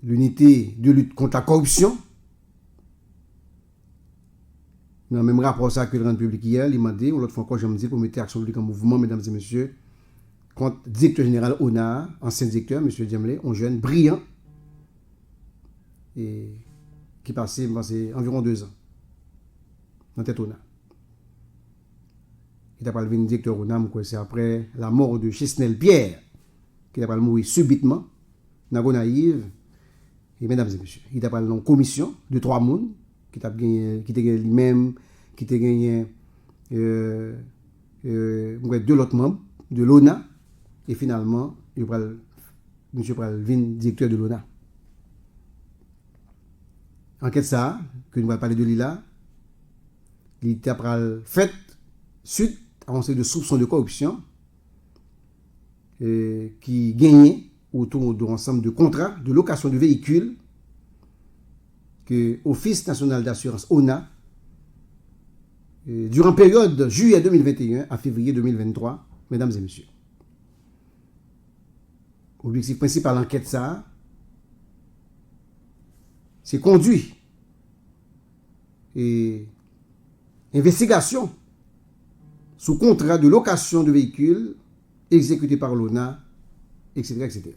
l'unité de lutte contre la corruption. Dans le même rapport ça que le rend public hier, il m'a dit, ou l'autre fois encore, je me dis, pour mettre action publique en mouvement, mesdames et messieurs, contre le directeur général ONA, ancien directeur, M. Djemlé, un jeune brillant, et qui passait environ 2 ans dans tête ONA. Il a pas le directeur ONA, c'est après la mort de Chisnel Pierre, qui a pas mourir subitement, dans Gonaïve, et mesdames et messieurs, il a pas une commission de 3 personnes, qui a gagné lui-même, qui a gagné 2 autres membres de l'ONA, et finalement, M. Pralvin, directeur de l'ONA. Enquête ça, que nous allons parler de Lila, il a fait suite à un série de soupçons de corruption qui gagnaient autour d'un ensemble de contrats de location de véhicules que l'Office national d'assurance ONA, durant la période juillet 2021 à février 2023, mesdames et messieurs. L'objectif principal de l'enquête, ça, c'est conduit et investigation sous contrat de location de véhicules exécuté par l'ONA, etc., etc.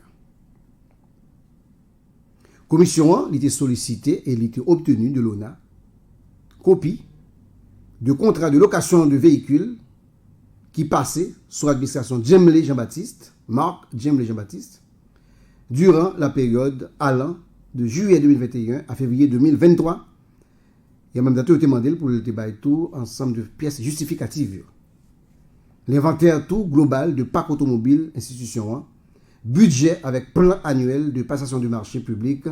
Commission, il était sollicité et il était obtenu de l'ONA copie de contrat de location de véhicules qui passait sous l'administration Djemlé Jean-Baptiste, Marc Djemlé Jean-Baptiste, durant la période allant de juillet 2021 à février 2023. Et en même temps, il a demandé pour le débat tout ensemble de pièces justificatives. L'inventaire tout global de parc automobile institution 1, budget avec plan annuel de passation du marché public,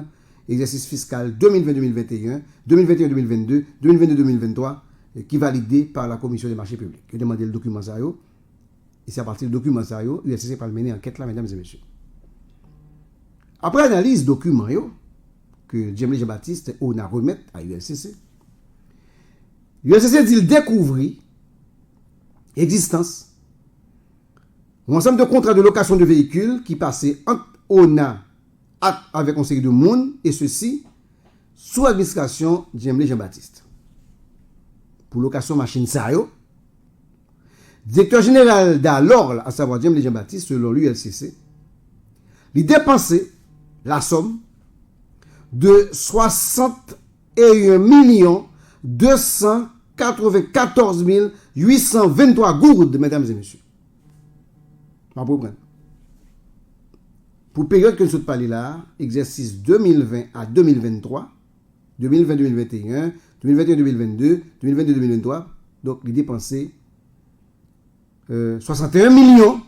exercice fiscal 2020-2021, 2021-2022, 2022-2023, qui est validé par la Commission des marchés publics. Il a demandé le document ça. Et c'est à partir du document ça, l'USCC va le mener enquête là, mesdames et messieurs. Après analyse du document que Djemlé Jean-Baptiste a remis à l'USCC, l'USCC dit découvrir existence un ensemble de contrats de location de véhicules qui passaient entre ONA avec un série de monde, et ceci sous administration Djemlé Jean-Baptiste. Pour location machine Sayo, directeur général d'alors, à savoir Djemlé Jean-Baptiste, selon l'ULCC, il dépensait la somme de 61 294 823 gourdes, mesdames et messieurs. Pour période que nous sommes parlé là, exercice 2020 à 2023, 2020-2021, 2021-2022, 2022-2023, donc il dépensait 61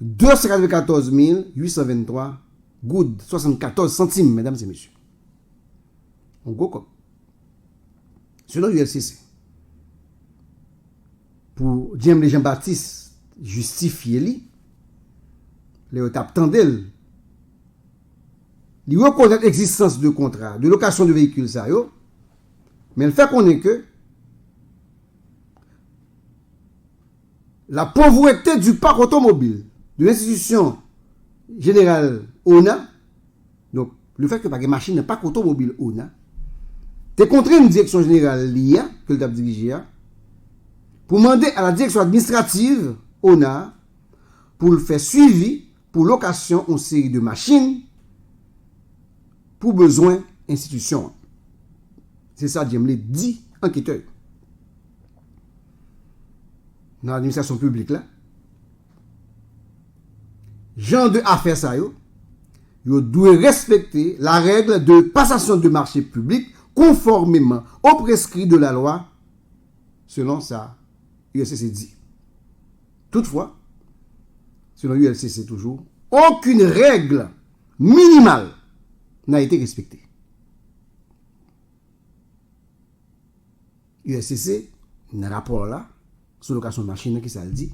294 823 gouttes, 74 centimes, mesdames et messieurs. On go comme. Selon l'ULCC, pour Djemlé Jean-Baptiste justifier lui, les étapes tendelles, il reconnaît l'existence de contrats de location de véhicules, ça mais le fait qu'on est que la pauvreté du parc automobile de l'institution générale ONA, donc le fait que pas de machine n'est pas qu'automobile ONA, t'es contre une direction générale l'IA que le dirigé pour demander à la direction administrative ONA pour le faire suivi pour location en série de machines pour besoin institution. C'est ça Djemlé dit enquêteur. Dans l'administration publique là, genre de affaires ça yo doit respecter la règle de passation de marché public conformément au prescrit de la loi selon ça ULCC dit. Toutefois, selon ULCC toujours, aucune règle minimale n'a été respectée. ULCC, dans le rapport là, sur location de machine, qui ça le dit.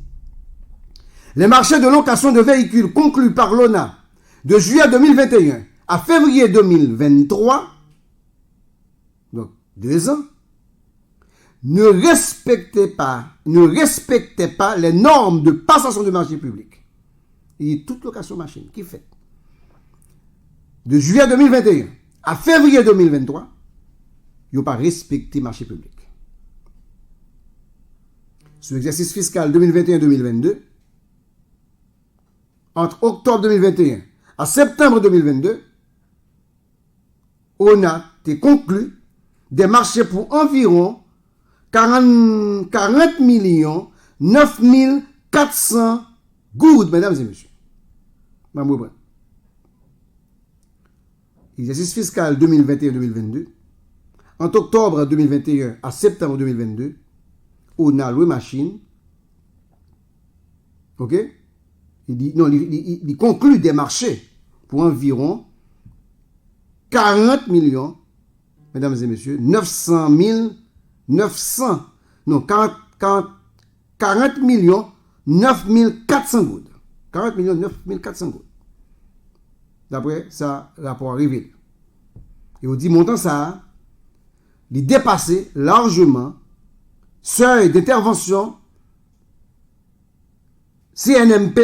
Les marchés de location de véhicules conclus par l'ONA de juillet 2021 à février 2023, donc 2 ans, ne respectait pas les normes de passation de marché public. Et toute location machine qui fait de juillet 2021 à février 2023, ils n'ont pas respecté le marché public. Sur l'exercice fiscal 2021-2022, entre octobre 2021 à septembre 2022, on a conclu des marchés pour environ 40 millions 9 400 gouttes, mesdames et messieurs. Exercice fiscal 2021-2022, entre octobre 2021 à septembre 2022, on a loué machine. Ok? Il conclut des marchés pour environ 40 millions, mesdames et messieurs, 40 millions 9 400 gouttes. 40 millions 9 400 gouttes. D'après ça, rapport révélé. Et on dit, montant ça, il dépassait largement seuil d'intervention CNMP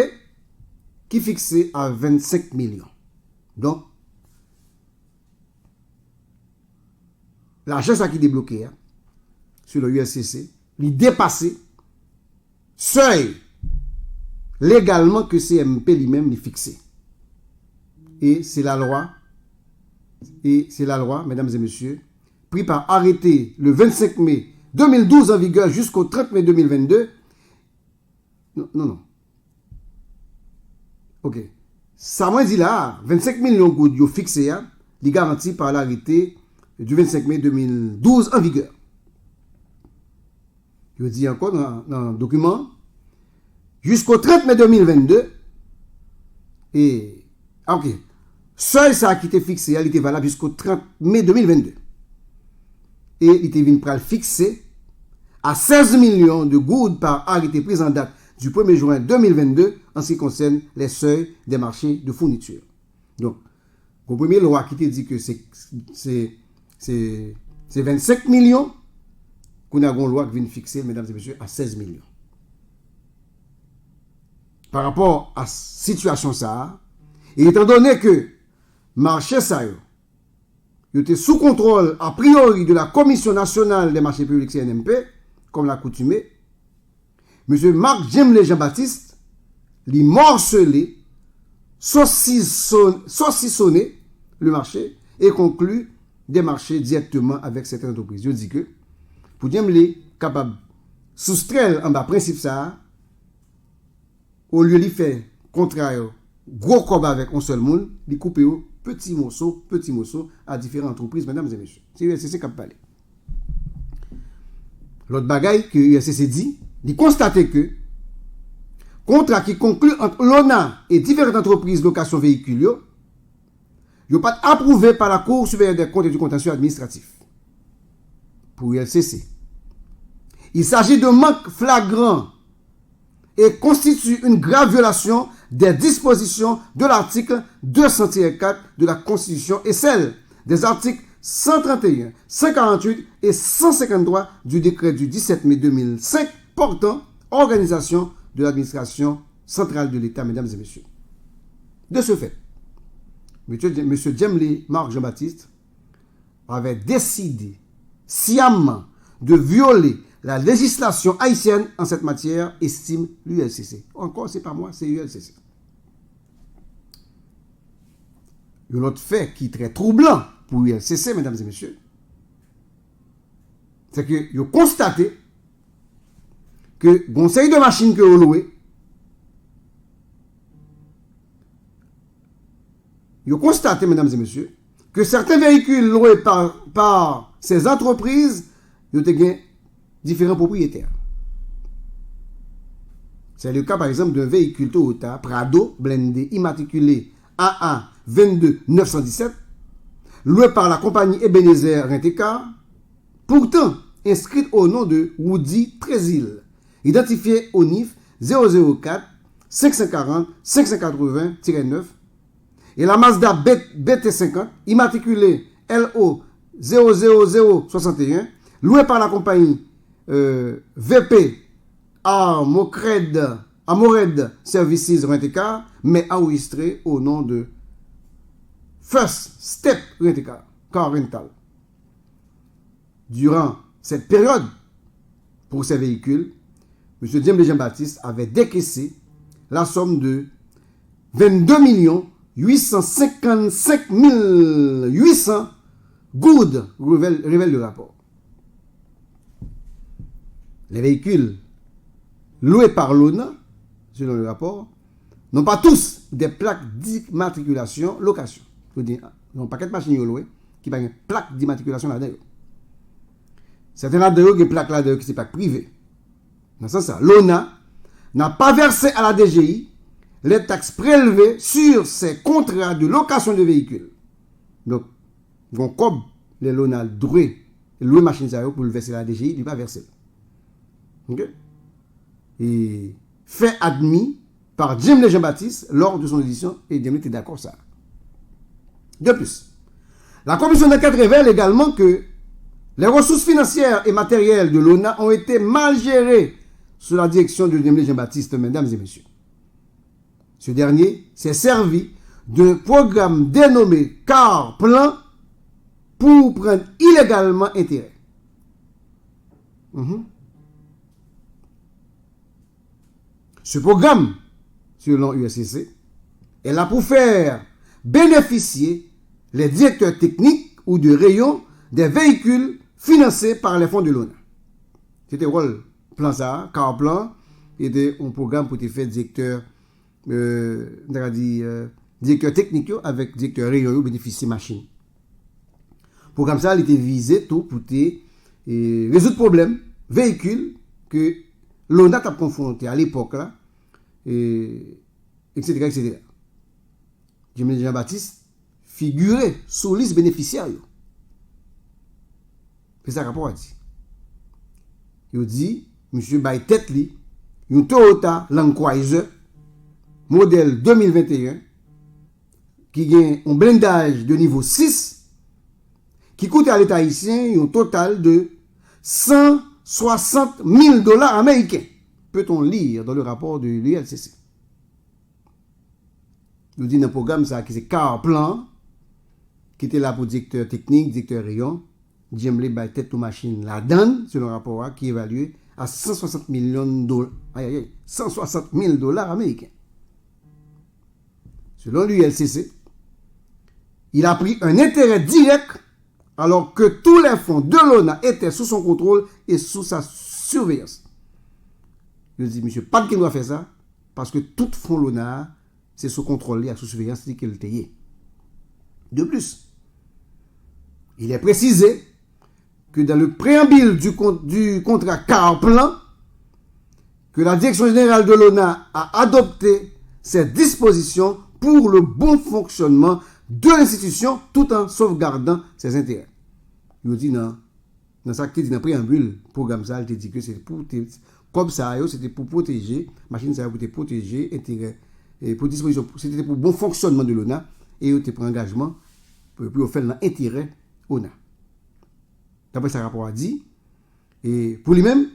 qui fixait à 25 millions. Donc, l'argent qui est débloqué sur le USCC, il dépassait seuil légalement que CNMP lui-même lui fixé. Et c'est la loi, mesdames et messieurs, pris par arrêté le 25 mai 2012 en vigueur jusqu'au 30 mai 2022. Non. Ok. Ça m'a dit là, 25 millions de gouttes fixés, les garantis par l'arrêté du 25 mai 2012 en vigueur. Je dis encore dans le document, jusqu'au 30 mai 2022, et, ok, seuil ça qui était fixé, il était valable jusqu'au 30 mai 2022. Et il était venu fixé à 16 millions de gouttes par arrêté pris en date du 1er juin 2022 en ce qui concerne les seuils des marchés de fourniture. Donc, la première loi qui te dit que c'est 25 millions, qu'on a une loi qui vient fixer, mesdames et messieurs, à 16 millions. Par rapport à la situation ça, et étant donné que marché ça, il était sous contrôle a priori de la Commission nationale des marchés publics CNMP, comme l'accoutumé, M. Marc Jemlé Jean-Baptiste, lui morcelé, saucissonné le marché et conclut des marchés directement avec cette entreprise. Je dis que pour Jemlé capable de soustraire en bas principe ça, au lieu de faire contraire, gros combat avec un seul monde, il coupe petit morceau à différentes entreprises, mesdames et messieurs. C'est l'USCC qui a parlé. L'autre bagaille que l'USCC dit, il constate que contrat qui conclut entre l'ONA et différentes entreprises location véhicule, il n'est pas approuvé par la Cour supérieure des comptes et du contentieux administratif. Pour l'USCC. Il s'agit de manque flagrant et constitue une grave violation des dispositions de l'article 204 de la Constitution et celle des articles 131, 148 et 153 du décret du 17 mai 2005 portant organisation de l'administration centrale de l'État, mesdames et messieurs. De ce fait, M. Jemlé Marc Jean-Baptiste avait décidé sciemment de violer la législation haïtienne en cette matière, estime l'ULCC. Encore, c'est pas moi, c'est l'ULCC. Un autre fait qui est très troublant pour l'ULCC, mesdames et messieurs, c'est que vous constatez que le conseil de machines que vous louez, vous constatez, mesdames et messieurs, que certains véhicules loués par ces entreprises, ils ont différents propriétaires. C'est le cas, par exemple, d'un véhicule Toyota Prado blindé immatriculé AA 22917, loué par la compagnie Ebenezer Rent-A-Car, pourtant inscrite au nom de Woody Trésil, identifié au NIF 004 540 580-9, et la Mazda BT50, immatriculée LO 00061, louée par la compagnie VP Amored Services Rent-A-Car, mais enregistrée au nom de First Step Car Rental. Durant cette période, pour ces véhicules, M. James Jean-Baptiste avait décaissé la somme de 22 855 800 gourdes, révèle le rapport. Les véhicules loués par l'ONA, selon le rapport, n'ont pas tous des plaques d'immatriculation location. Ils n'ont pas de machines louées qui ont une plaque d'immatriculation là-dedans. Certains là-dedans ont des plaques là-dedans qui sont plaques privées. Dans ce sens, l'ONA n'a pas versé à la DGI les taxes prélevées sur ces contrats de location de véhicules. Donc, comme les l'ONA loué machines pour le verser à la DGI, il n'est pas versé. Ok? Et fait admis par James Jean-Baptiste lors de son audition, et James était d'accord ça. De plus, la commission d'enquête révèle également que les ressources financières et matérielles de l'ONA ont été mal gérées sous la direction de James Jean-Baptiste, mesdames et messieurs. Ce dernier s'est servi d'un programme dénommé Car Plan pour prendre illégalement intérêt. Ce programme, selon USCC, est là pour faire bénéficier les directeurs techniques ou de rayons des véhicules financés par les fonds de l'ONA. C'était rôle plan ça, Car Plan, était un programme pour te faire directeur directeur technique avec directeur rayon bénéficier machine. Programme ça, il était visé tout pour te résoudre problème véhicules que l'ONA t'a confronté à l'époque là, etc., etc. James Jean-Baptiste figurait sous liste bénéficiaire. C'est ça rapport a dit. Il dit, monsieur Bay tête li, un Toyota Land Cruiser modèle 2021 qui a un blindage de niveau 6 qui coûte à l'État haïtien un total de 160 000 dollars américains. Peut-on lire dans le rapport de l'ULCC. Nous dit dans le programme ça qui c'est Car Plan qui était là pour directeur technique, directeur rayon. James Lee Bay tête aux machines la donne selon le rapport qui est évalué à 160 millions de dollars. 160 000 dollars américains. Selon l'ULCC, il a pris un intérêt direct alors que tous les fonds de l'ONA étaient sous son contrôle et sous sa surveillance. Je dis, monsieur, pas qu'il doit faire ça, parce que tout fonds l'ONA, c'est sous contrôle et sous surveillance qu'il était. De plus, il est précisé que dans le préambule du contrat Car Plan, que la direction générale de l'ONA a adopté ces dispositions pour le bon fonctionnement de l'institution tout en sauvegardant ses intérêts. Il dit dans ça qui dit dans le préambule, programme ça, il dit que c'est pour comme ça, c'était pour protéger, machine ça pour te protéger, intérêt, pour disposition, c'était pour bon fonctionnement de l'ONA et il pour engagement pour faire l'intérêt ONA. D'après ce rapport a dit, et pour lui-même,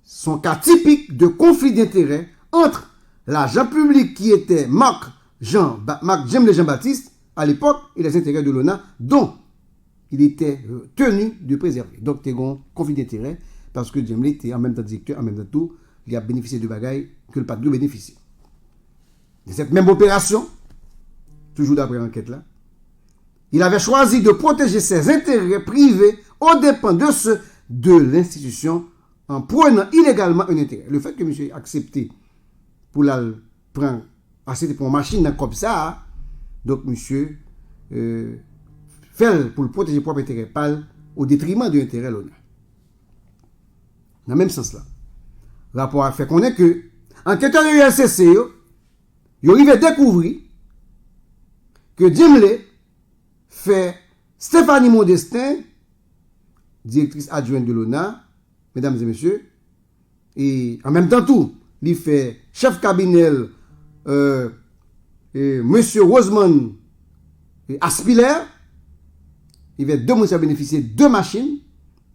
son cas typique de conflit d'intérêt entre l'agent public qui était Marc James Jean-Baptiste à l'époque et les intérêts de l'ONA dont il était tenu de préserver. Donc, il y a un conflit d'intérêt parce que James était en même temps directeur, en même temps tout, il a bénéficié de bagailles que le pas de bénéficier. De cette même opération, toujours d'après l'enquête là, il avait choisi de protéger ses intérêts privés aux dépens de ceux de l'institution en prenant illégalement un intérêt. Le fait que monsieur accepté pour la prendre assez pour une machine comme ça, donc monsieur fait pour le protéger propre intérêt pâle au détriment de l'intérêt l'ONA. Dans le même sens là, le rapport a fait connaître que enquêteur de l'ULCC, il arrive à découvrir que James Lee fait Stéphanie Modestin, directrice adjointe de l'ONA, mesdames et messieurs, et en même temps tout, il fait chef cabinet monsieur Rosemond Aspiller, il va deux mois à bénéficier de 2 machines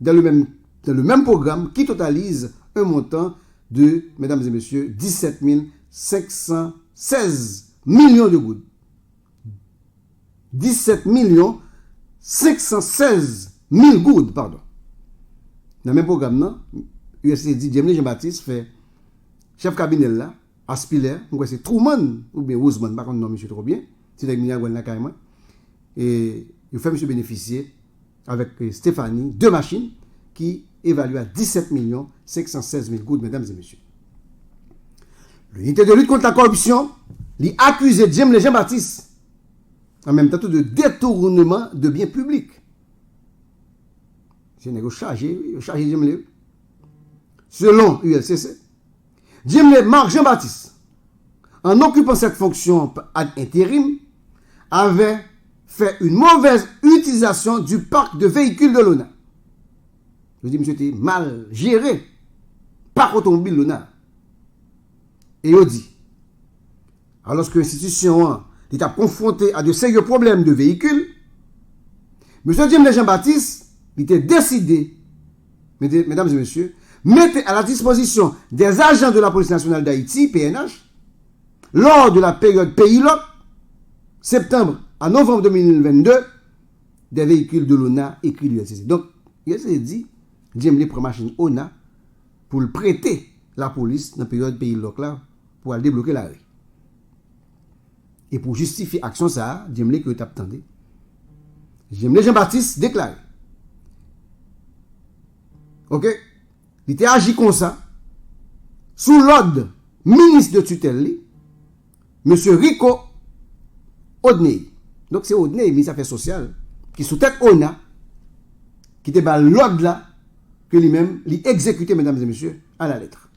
dans le même programme qui totalise un montant de, mesdames et messieurs, 17 516 millions de gouttes. 17 516 000 goudes, pardon. Dans le même programme, non, USC dit, Jemle Jean-Baptiste fait chef cabinet là, Aspiler, c'est Truman, ou bien Roseman, par contre, non, monsieur trop bien, c'est le ministre de carrément. Et il fait monsieur bénéficier avec Stéphanie, 2 machines qui évaluent à 17 516 000 goudes, mesdames et messieurs. L'unité de lutte contre la corruption, il accusé Jemle Jean-Baptiste en même temps de détournement de biens publics. C'est un chargé Jemle. Selon ULCC, Jemle Marc Jean-Baptiste, en occupant cette fonction ad intérim, avait fait une mauvaise utilisation du parc de véhicules de l'ONA. Je dis, monsieur, tu mal géré par automobile l'ONA. Et il dit, alors que l'institution est confrontée à de sérieux problèmes de véhicules, monsieur Jemle Jean-Baptiste, il était décidé, mesdames et messieurs, mettez à la disposition des agents de la police nationale d'Haïti, PNH, lors de la période PILOC, septembre à novembre 2022, des véhicules de l'ONA écrits du LCC. Donc, il s'est dit, Jemle prend machine ONA pour le prêter la police dans la période PILOC là, pour aller débloquer la rue. Et pour justifier l'action, ça, Jemle que vous attendez. Jemle Jean-Baptiste déclare. Ok? Il était agi comme ça, sous l'ordre ministre de tutelle, M. Rico Odney. Donc c'est Odney, ministre des Affaires sociales, qui sous tête ONA, qui était dans l'ordre là, que lui-même, lui exécuté, mesdames et messieurs, à la lettre.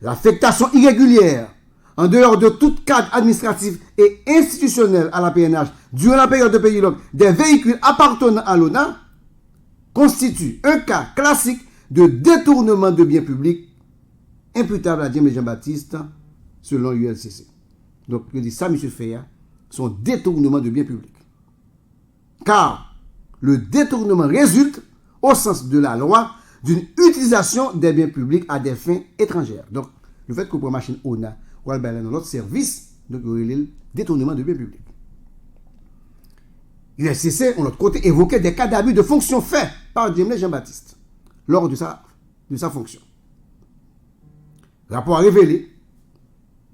L'affectation irrégulière, en dehors de tout cadre administratif et institutionnel à la PNH, durant la période de PILOC, des véhicules appartenant à l'ONA, constitue un cas classique de détournement de biens publics imputable à Jemle Jean-Baptiste selon l'ULCC. Donc, je dis ça, M. Feya, son détournement de biens publics. Car le détournement résulte, au sens de la loi, d'une utilisation des biens publics à des fins étrangères. Donc, le fait que pour machine ONA ou dans notre service, donc, il y a le détournement de biens publics. L'ULCC, de l'autre côté, évoquait des cas d'abus de fonction faits par Jemle Jean-Baptiste lors de sa fonction. Le rapport a révélé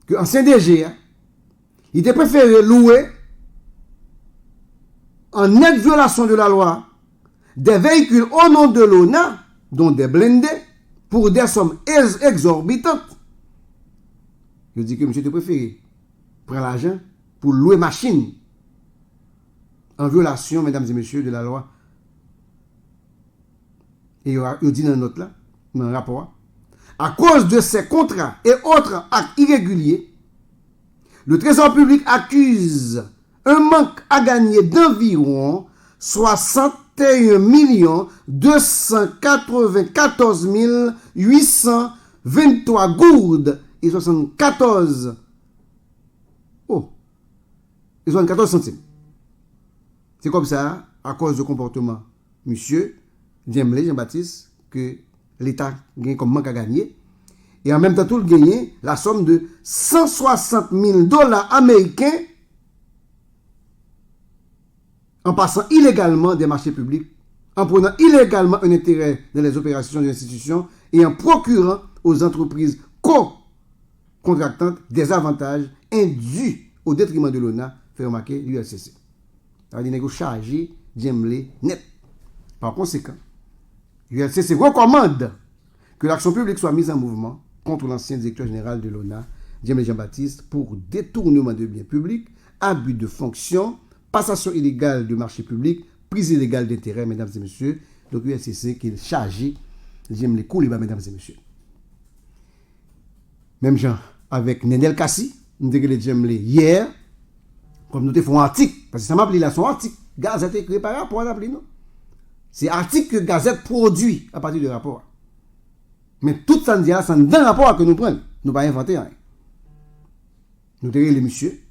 qu'en CDG, il était préféré louer en nette violation de la loi des véhicules au nom de l'ONA, dont des blindés, pour des sommes exorbitantes. Je dis que monsieur était préféré prendre l'argent pour louer machine en violation, mesdames et messieurs, de la loi. Et il dit dans la note là, dans le rapport, à cause de ces contrats et autres actes irréguliers, le Trésor public accuse un manque à gagner d'environ 61 294 823 gourdes et 74 centimes. C'est comme ça, à cause du comportement, monsieur Jemle Jean-Baptiste, que l'État gagne comme manque à gagner. Et en même temps, tout le gagner la somme de 160 000 dollars américains en passant illégalement des marchés publics, en prenant illégalement un intérêt dans les opérations de l'institution et en procurant aux entreprises co-contractantes des avantages indus au détriment de l'ONA, fait remarquer l'ULCC. Alors, il est chargé Jemle net. Par conséquent, l'ULCC recommande que l'action publique soit mise en mouvement contre l'ancien directeur général de l'ONA, Jemle Jean-Baptiste, pour détournement de biens publics, abus de fonction, passation illégale de marchés publics, prise illégale d'intérêt, mesdames et messieurs. Donc l'ULCC qui est chargé Jemle Kouliba, mesdames et messieurs. Même genre avec Nenel Kassi, nous avons dit Jemle hier, comme nous avons fait un article, parce que ça m'a appelé là son article, Gazette écrit par rapport à appelé nous. C'est article que Gazette produit à partir du rapport. Mais tout ça, c'est dans le rapport que nous prenons. Nous n'avons pas inventé rien. Nous avons les messieurs.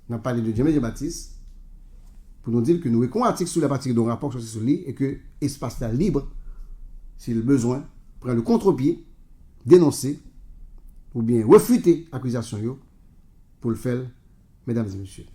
Nous avons parlé de Jemle Jean-Baptiste pour nous dire que nous avons un article sur la partie de rapport sur lui et que l'espace est libre, s'il a besoin, prendre le contre-pied, dénoncer ou bien refuter l'accusation pour le faire mesdames et messieurs.